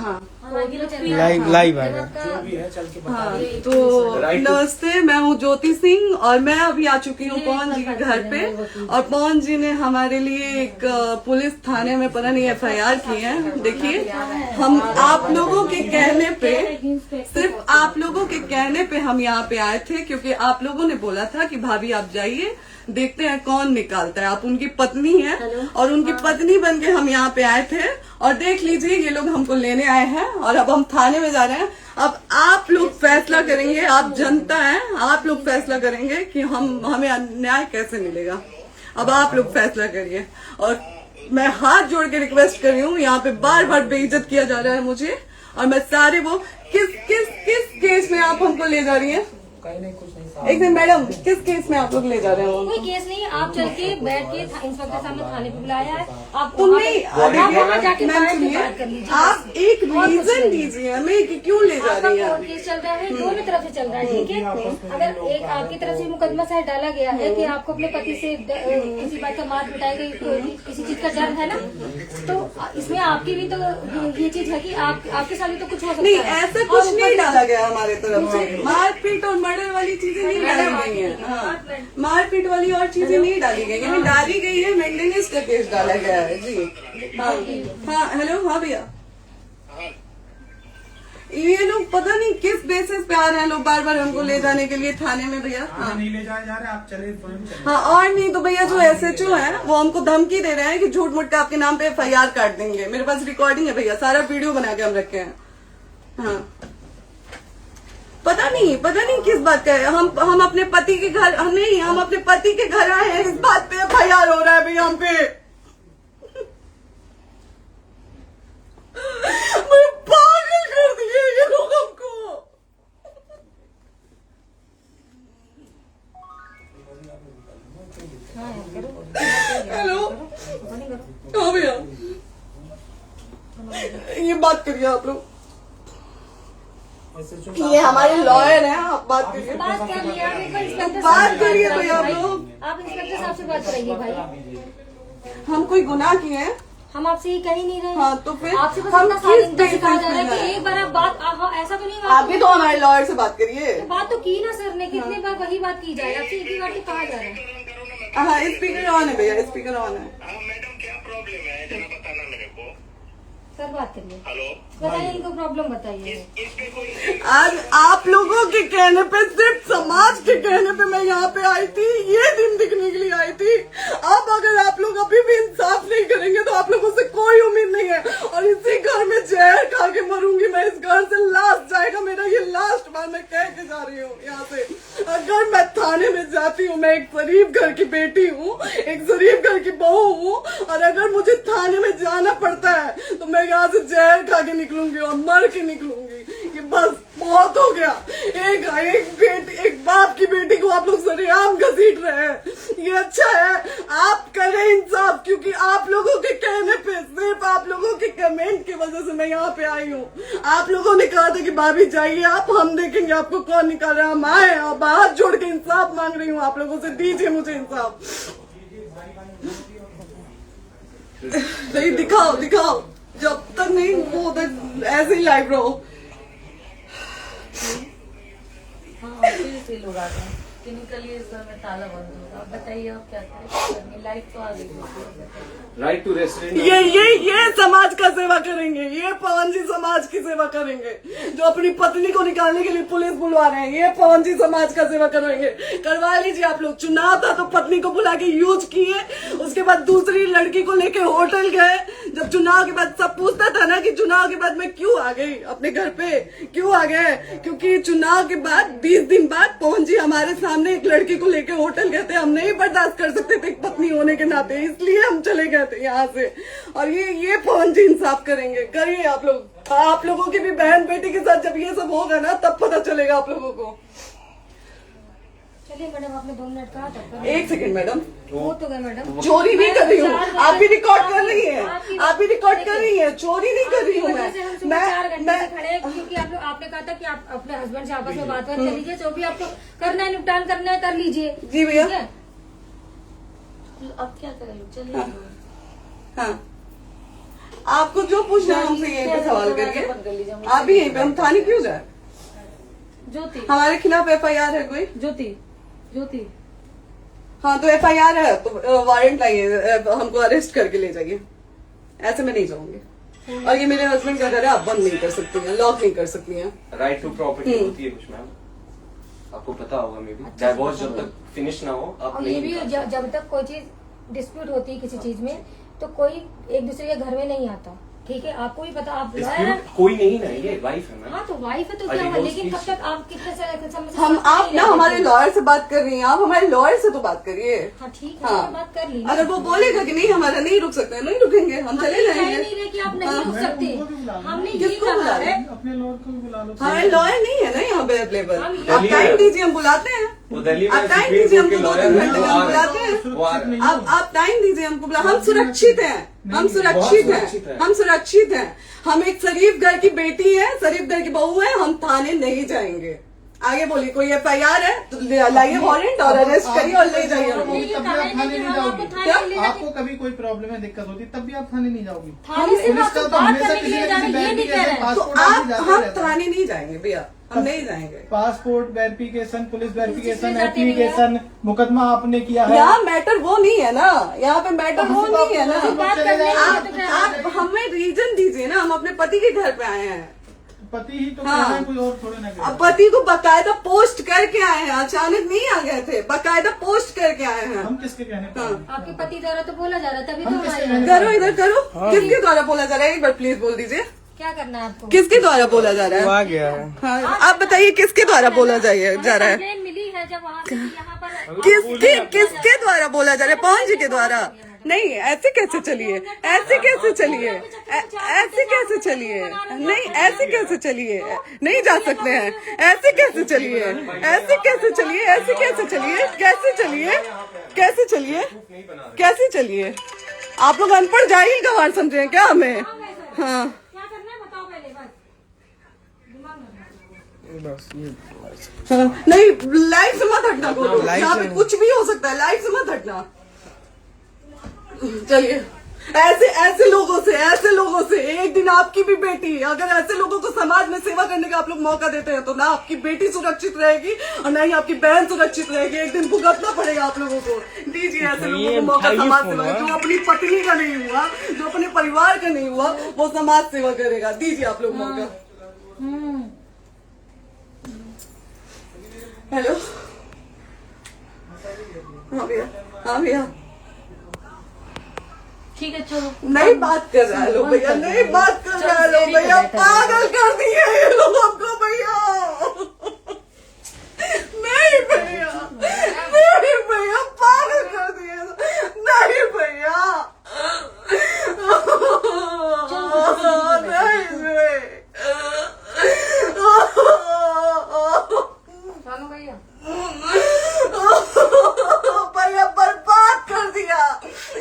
हाँ लाइव आएगा। जो भी है चल के बता। हाँ, तो नमस्ते, मैं हूँ ज्योति सिंह और मैं अभी आ चुकी हूँ पवन जी के घर पे। और पवन जी ने हमारे लिए एक पुलिस थाने में पता नहीं FIR की है। देखिए, हम आप लोगों के कहने पे, सिर्फ आप लोगों के कहने पे हम यहाँ पे आए थे, क्योंकि आप लोगों ने बोला था कि भाभी आप जाइए, देखते हैं कौन निकालता है। आप उनकी पत्नी हैं और उनकी पत्नी बन के हम यहाँ पे आए थे। और देख लीजिए, ये लोग हमको लेने आए हैं और अब हम थाने में जा रहे हैं। अब आप लोग फैसला करेंगे, आप जनता हैं, आप लोग फैसला करेंगे कि हमें न्याय कैसे मिलेगा। अब आप लोग फैसला करिए। और मैं हाथ जोड़ के रिक्वेस्ट कर रही हूँ, यहाँ पे बार बार बेइज्जत किया जा रहा है मुझे। और मैं सारे वो किस केस में आप हमको ले जा रही है? एक दिन मैडम, किस केस में आप लोग ले जा रहे हो? कोई केस नहीं, आप चल के बैठ के इंस्पेक्टर साहब ने थाने पे बुलाया है। आप वहाँ जाके बात कर लीजिए। आप एक रीजन दीजिए हमें कि क्यों ले जा रही है। केस चल रहा है, दोनों तरफ से चल रहा है, ठीक है। अगर एक आपकी तरफ से मुकदमा शायद डाला गया है कि आपको अपने पति से किसी बात का मार पिटाई गई, किसी चीज का डर है ना, तो इसमें आपकी भी तो ये चीज है कि आपके साथ भी तो कुछ हो सकता है। नहीं, ऐसा कुछ नहीं डाला गया हमारे तरफ से। मारपीट और मर्डर वाली चीजें नहीं डाली गई है। हाँ, मारपीट वाली और चीजें नहीं डाली गई है। डाली गई है मेंटेनेंस का केस डाला गया है जी। हाँ हेलो, हाँ भैया, ये लोग पता नहीं किस बेसिस पे आ रहे हैं लोग बार बार हमको ले जाने के लिए थाने में भैया। हाँ, नहीं ले जाए जा रहे, आप चले चले। हाँ, और नहीं तो भैया जो SHO है वो हमको धमकी दे रहे हैं कि झूठ मूठ के आपके नाम पे FIR काट देंगे। मेरे पास रिकॉर्डिंग है भैया, सारा वीडियो बना के हम रखे हैं। हाँ, पता नहीं किस बात का है। हम अपने पति के घर नहीं, हम अपने पति के घर आए हैं, इस बात पे FIR हो रहा है भैया हम पे। पागल कर दिए ये लोग हमको। हेलो, हाँ भैया, ये बात करिए आप लोग। ये हमारे लॉयर हैं, आप बात करिए। बात कर लिया, बात करिए भैया आप लोग। आप इंस्पेक्टर साहब से बात कराइए भाई। हम कोई गुनाह किए हैं? हम आपसे ये कह ही नहीं रहे। हाँ, तो फिर आपसे बस हम इतना किस सिखा जा रहा है बेसिस कि एक बार आप बात ऐसा तो नहीं। आप भी तो हमारे लॉयर से बात करिए। बात तो की ना सर ने, कितनी बार वही बात की जाए, आपसे एक ही बार तो कहा जा रहा है। हाँ, स्पीकर ऑन है भैया, स्पीकर ऑन है। मैडम क्या प्रॉब्लम है जरा बताना मेरे को। सर बात करिए, हेलो, बताइए इनको प्रॉब्लम बताइए। इसमें कोई आज आप लोगों के कहने पे, सिर्फ समाज के कहने पे मैं यहाँ पे आई थी, ये दिन दिखने के लिए आई थी। अब अगर आप लोग अभी भी इंसाफ नहीं करेंगे तो आप लोगों से कोई उम्मीद नहीं है। और इसी घर में जहर खा के मरूंगी मैं। इस घर से लास्ट जाएगा मेरा, ये लास्ट बार मैं कह के जा रही हूँ यहाँ से। अगर मैं थाने में जाती हूँ, मैं एक शरीफ घर की बेटी हूँ, एक शरीफ घर की बहू हूँ, और अगर मुझे थाने में जाना पड़ता है तो मैं यहाँ से जहर खा के निकलूंगी और मर के निकलूंगी। ये बस बहुत हो गया। एक बाप की बेटी को आप लोग सरेआम घसीट रहे हैं। ये अच्छा है, आप करें इंसाफ, क्योंकि आप लोगों के कहने पे, सिर्फ आप लोगों के कमेंट की वजह से मैं यहाँ पे आई हूँ। आप लोगों ने कहा था कि भाभी जाइए आप, हम देखेंगे आपको कौन निकाल रहा है। हम आए और हाथ जोड़ के इंसाफ मांग रही हूँ आप लोगों से, दीजिए मुझे इंसाफ। नहीं, दिखाओ, जब तक नहीं वो उधर ऐसे ही लाइव रहो। हाँ, फिर लोग आ गए कि निकलिए, इस घर में ताला बंद होगा। बताइए आप क्या करें, लाइट तो आ गई। Right to restaurant. ये समाज का सेवा करेंगे, ये पवन जी समाज की सेवा करेंगे। जो अपनी पत्नी को निकालने के लिए पुलिस बुलवा रहे हैं, ये पवन जी समाज का सेवा करेंगे। करवा लीजिए आप लोग। चुनाव था तो पत्नी को बुला के यूज किए, उसके बाद दूसरी लड़की को लेके होटल गए। जब चुनाव के बाद सब पूछता था ना कि चुनाव के बाद मैं क्यों आ गई अपने घर पे, क्यों आ गए, क्योंकि चुनाव के बाद 20 दिन बाद पवन जी हमारे सामने एक लड़की को लेके होटल गए थे। हम नहीं बर्दाश्त कर सकते थे एक पत्नी होने के नाते, इसलिए हम चले गए थे यहाँ से। और ये पवन जी इंसाफ करेंगे। करिए आप लोग। आप लोगों की भी बहन बेटी के साथ जब ये सब होगा ना, तब पता चलेगा आप लोगों को। चलिए मैडम, आपने 2 मिनट कहा था। एक सेकंड मैडम, वो तो गए मैडम। चोरी नहीं कर रही हूँ, आप भी रिकॉर्ड कर रही हैं, आप भी रिकॉर्ड कर रही हैं। चोरी नहीं कर रही हूँ मैं 4 घंटे से खड़े हैं, क्योंकि आपने कहा था कि आप अपने हस्बैंड से आपस में बात कर लीजिए, जो भी आपको करना है, निपटान करना है, कर लीजिए। जी भैया। अब क्या करें, चलिए। हाँ, आपको जो पूछना है हमसे यहीं पे सवाल करिए। आप भी यहीं पे, हम थाने क्यों जाए? ज्योति हमारे खिलाफ FIR है कोई? ज्योति हाँ तो FIR है तो वारंट लाइए, हमको अरेस्ट करके ले जाइए। ऐसे मैं नहीं जाऊंगी। और ये मेरे हस्बैंड का घर है, आप बंद नहीं कर सकती हैं, लॉक नहीं कर सकती हैं। राइट टू प्रॉपर्टी होती है कुछ मैम, आपको पता होगा मे बी। डाइवोर्स जब तक फिनिश ना हो आप और ये नहीं भी जब तक कोई चीज डिस्प्यूट होती है किसी चीज में तो कोई एक दूसरे के घर में नहीं आता, ठीक है? आपको भी पता, आप Dispute कोई नहीं ना, ये वाइफ है मैम। हाँ तो वाइफ है तो क्या हुआ, लेकिन कब तक आप कितने समय से हम साथ आप नहीं ना रहते हमारे थे? लॉयर से बात कर रही हैं, आप हमारे लॉयर से तो बात करिए। हाँ ठीक है, हाँ। मैंने बात कर ली। अगर वो बोलेगा कि नहीं हमारा नहीं रुक सकते, नहीं रुकेंगे, हम चले कह जाएंगे। नहीं रहे कि आप नहीं रुक सकते, हमने ये किसको बुला कहा रहे? है। अपने लॉयर को भी बुला लो। हमारे लॉयर नहीं है ना यहाँ पे अवेलेबल। हम आप टाइम दीजिए, हम बुलाते हैं। वो दिल्ली में आप टाइम सुप्रीम दीजिए कोर्ट के हमको, 2-3 लॉयर घंटे हैं, में वो हम आ बुलाते रहे हैं। हैं, वो आ रहे हैं। आप टाइम दीजिए हमको, बुला। हम सुरक्षित हैं, हम सुरक्षित सुरक्षित हैं, हैं। हम सुरक्षित हैं। हम एक शरीफ घर की बेटी है, शरीफ घर की बहू है, हम थाने नहीं जाएंगे। आगे बोलिए, कोई FIR है तो लाइए वारंट और अरेस्ट करिए और ले जाइए हमको। तब भी आप थाने नहीं जाओगी। क्या? आपको कभी कोई प्रॉब्लम है, दिक्कत होती, तब भी आप थाने नहीं जाओगी। थाने से पुलिस आप का तो तो बात हमेशा करने के किसी लिए न जाना, किसी ये नहीं कह रहे हैं। तो पासपोर्ट आप जाते हम रहते हैं। थाने नहीं जाएंगे भैया, हम नहीं जाएंगे। पासपोर्ट वेरिफिकेशन, पुलिस वेरिफिकेशन, किसमें जाते नहीं एप्लीकेशन, मुकदमा आपने किया है। यहाँ मैटर वो नहीं है ना, यहाँ पे मैटर वो नहीं है ना। बात करने के लिए तो क्या है? आप हमें रीजन दीजिए ना, हम अपने पति के घर पे आए हैं। पति ही तो हाँ। कहना है, कोई और थोड़े ना अब कहेगा। पति को बकायदा पोस्ट करके आए हैं, अचानक नहीं आ गए थे, बकायदा पोस्ट करके आए हैं। हम किसके कहने पर आए? आपके पति द्वारा तो बोला जा रहा है, तभी हम तो किसके हमारे कहने करो इधर करो, किसके द्वारा बोला जा रहा है? एक बार प्लीज बोल दीजिए, क्या करना है आपको? किसके द्वारा बोला जा रहा वो है? आ गया है। हाँ, आप बताइए किसके द्वारा बोला जा रहा है? कंप्लेन मिली है जब वहाँ से यहाँ पर किसके द्वारा बोला जा रहा है? पवन जी के द्वारा? नहीं, ऐसे कैसे चलिए, ऐसे कैसे चलिए, ऐसे कैसे चलिए, नहीं ऐसे कैसे चलिए, नहीं जा सकते हैं। ऐसे कैसे चलिए, ऐसे कैसे चलिए, ऐसे कैसे चलिए, कैसे चलिए, कैसे चलिए, कैसे चलिए? आप लोग अनपढ़ जाहिल गंवार समझे हैं क्या हमें? हाँ क्या करना है बताओ पहले, बस दिमाग में बस ये हाँ, नहीं लाइफ से मत हटना, बोलो यहाँ पे कुछ भी हो सकता है, लाइफ से मत हटना। चलिए, ऐसे लोगों से एक दिन आपकी भी बेटी, अगर ऐसे लोगों को समाज में सेवा करने का आप लोग मौका देते हैं तो ना आपकी बेटी सुरक्षित रहेगी और ना ही आपकी बहन सुरक्षित रहेगी। एक दिन भुगतना पड़ेगा आप लोगों को। दीजिए ऐसे लोगों को मौका समाज सेवा का। जो अपनी पत्नी का नहीं हुआ, जो अपने परिवार का नहीं हुआ, वो समाज सेवा करेगा। दीजिए आप लोग मौका। हेलो, हाँ भैया, हाँ भैया, ठीक है चलो। नहीं बात कर रहा है लोग भैया, नहीं बात कर रहा है लोग भैया, पागल कर दिए ये लोग हमको भैया। नहीं भैया, नहीं भैया, पागल कर दिए, नहीं भैया, चलो भैया, भैया बर्बाद कर दिया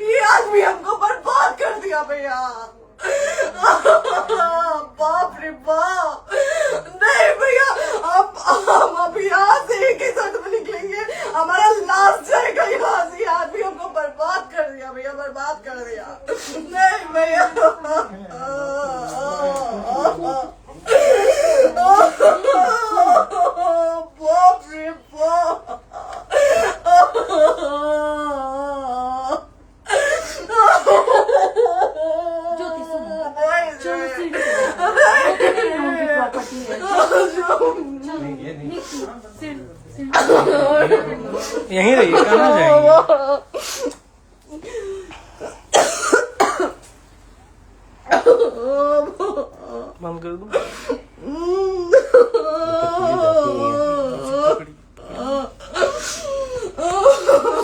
ये आदमी, हमको बर्बाद कर दिया भैया। बाप रे बाप, नहीं भैया, हम अभी यहाँ से एक ही साथ में निकलेंगे, हमारा लास्ट जाएगा यहाँ से। ये आदमी हमको बर्बाद कर दिया भैया, बर्बाद कर दिया। नहीं भैया, बाप रे बाप, ज्योति सुनो, नहीं, चलो सीढ़ी पे प्रॉपर्टी है, यहीं रहिए, कहाँ जाएंगे? बंद कर दूं?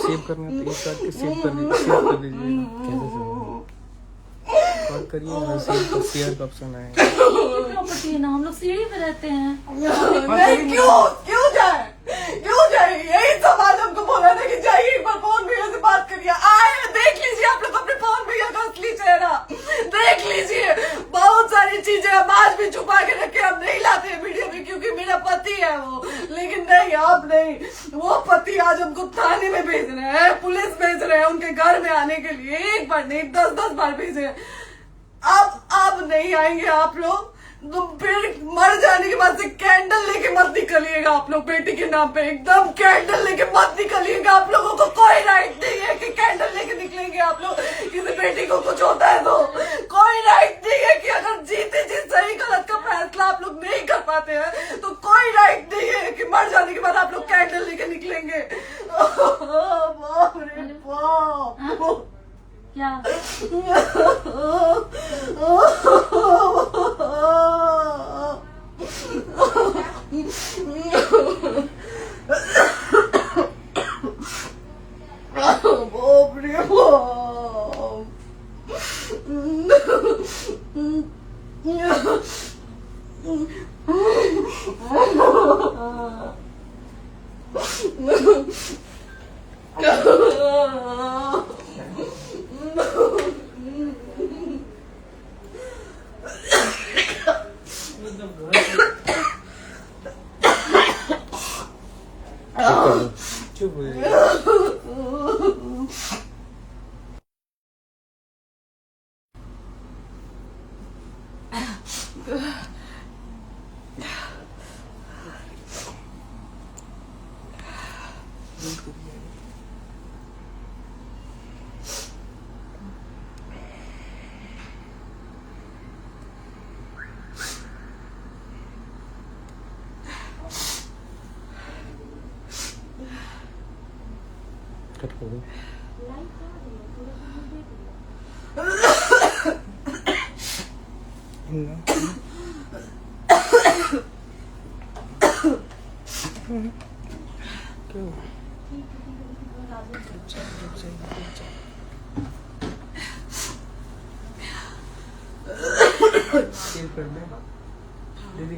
सेव करना तो एक काट के सेव कर दीजिए, कैसे कॉल करिए और शेयर का ऑप्शन आएगा। प्रॉपर्टी है ना, हम लोग सीढ़ी पे रहते हैं। नहीं, क्यों जाए? यही समाज हमको बोला था कि जाइए एक बार पवन भैया से बात करिए। आए, देख लीजिए आप लोग अपने पवन भैया का असली चेहरा, देख लीजिए। बहुत सारी चीजें हम आज भी छुपा के रखे, हम नहीं लाते वीडियो में क्योंकि मेरा पति है वो, लेकिन नहीं, आप नहीं। वो पति आज हमको थाने में भेज रहे हैं, पुलिस भेज रहे हैं उनके घर में आने के लिए। एक बार नहीं, 10-10 बार भेजे हैं। अब नहीं आएंगे आप लोग। तो फिर मर जाने के बाद से कैंडल लेके मत निकलिएगा आप लोग बेटी के नाम पे, एकदम कैंडल लेके मत निकलिएगा। आप लोगों को कोई राइट नहीं है कि कैंडल लेके निकलेंगे आप लोग। किसी बेटी को कुछ होता है तो कोई राइट नहीं है कि अगर जीते जी सही गलत का फैसला आप लोग नहीं कर पाते हैं तो कोई राइट नहीं है कि मर जाने के बाद आप लोग कैंडल लेके निकलेंगे। बाप रे बाप। क्या बाप रे चुप हो जाइए। कट कर दो। क्यों? सेव कर दे दीदी।